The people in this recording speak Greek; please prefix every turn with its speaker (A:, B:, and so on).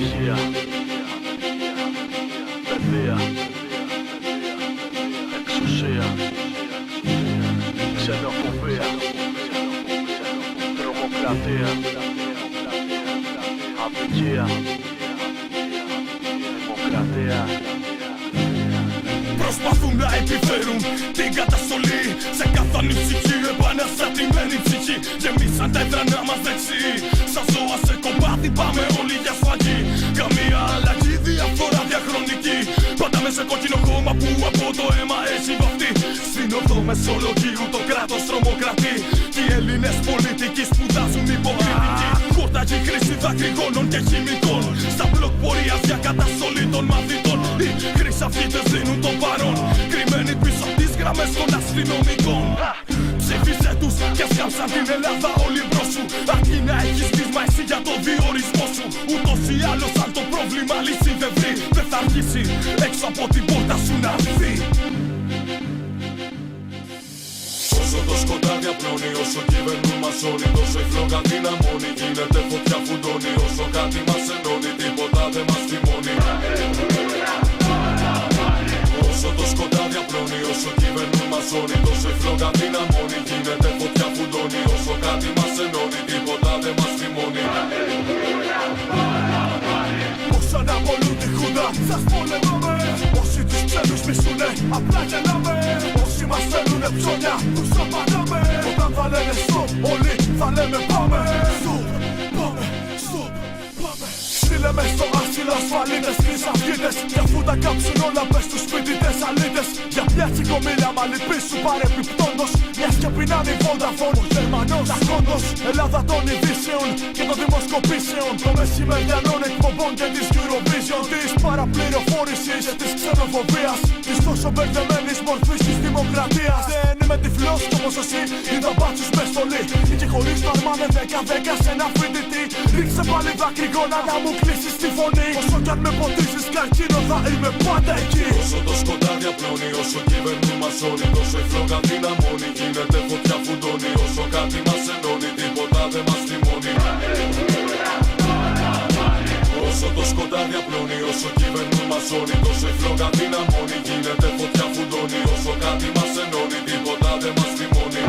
A: Ευτυχία, παιδεία, εξουσία, ξενοφοβία, τρομοκρατία, αδικία, δημοκρατία.
B: Προσπαθούν να επιφέρουν την καταστολή σε καθαρή ψυχή, επαναστατημένη ψυχή. Γεμίσαν τα έδρανα μας δεξί. Σαν ζώα σε κομμάτι πάμε όλοι για σφαγή. Καμία αλλαγή, διαφορά διαχρονική. Πάντα με σε κόκκινο χώμα που από το αίμα έχει βαφτεί. Στην οδό μεσολογίου το κράτος τρομοκρατεί. Και οι Έλληνες πολιτικοί σπουδάζουν υποκριτική. Χορταγή χρήση δακρυγόνων και χημικών. Στα μπλοκ πορείας για καταστολή των μαθητών. Οι χρυσαυγίτες δίνουν τον παρόν, κρυμμένοι πίσω απ' τις γραμμές των αστυνομικών. Ψήφισε τους και σκάψαν την Ελλάδα όλοι μπρος σου. Αρκεί να έχεις πείσμα εσύ για το διορισμό σου. Ούτως ή άλλως αν το πρόβλημα λύση δεν βρει, δεν θα αργήσει έξω από την πόρτα σου να δει. Όσο το σκοτάδι απλώνει, όσο κυβερνούν μασώνει, τόσο η φλόγα δυναμώνει. Γίνεται φωτιά φουντώνει, όσο κάτι μας ενώνει, τίποτα δεν μας θυμώνει. Όσο το σκοτάδι απλώνει, όσο κυβερνούν μασώνει, τόσο η φλόγα δυναμώνει. Γίνεται φωτιά φουντώνει, όσο κάτι μας ενώνει, τίποτα δεν μας θυμώνει. Όσοι αναπολούν τη χούντα, σας πολεμάμε. Όσοι τους ξένους μισούνε, απλά γελάμε. Όσοι μας θέλουνε ψώνια, τους απαντάμε. Όταν θα λένε stop, όλοι θα λέμε πάμε. Stop, πάμε, stop, πάμε. Στείλε μες στο άσυλο ασφαλίτες, χρυσαυγίτες. Κι αφού τα κάψουν όλα πες τους φοιτητές αλήτες. Για μια τσικομίλια μαλλιπής σου παρεπιπτόντος. Μιας και πεινάνει η Vodafone, ο Γερμανός Ακόντος. Ελλάδα των ειδήσεων και των δημοσκοπήσεων. Των μεσημεριανών εκπομπών και της Eurovision. Της παραπληροφόρησης και της ξενοφοβίας. Της τόσο μπερδεμένης μορφής της δημοκρατίας. Δεν είμαι τυφλός κι όμως εσύ είδα μπάτσους με στολή. Ή και χωρίς το αρμά με 10-10 σε ένα φοιτητή. Ρίξε πάλι δακρυγόνα να μου κλείσεις τη φωνή. Όσο κι αν με ποτίσεις καρκίνο θα είμαι πάντα εκεί. Όσο το σκοτάδι απλώνει, όσο κυβερνούν μασώνει, τόσο η φλόγα δυναμώνει. Γίνεται φωτιά φουντώνει, όσο κάτι μας ενώνει, τίποτα δεν μας θυμώνει. Όσο το σκοτάδι απλώνει, όσο κυβερνούν μασώνει, τόσο η φλόγα δυναμώνει. Γίνεται φωτιά φουντώνει, όσο κάτι μας ενώνει, τίποτα δεν μας θυμώνει.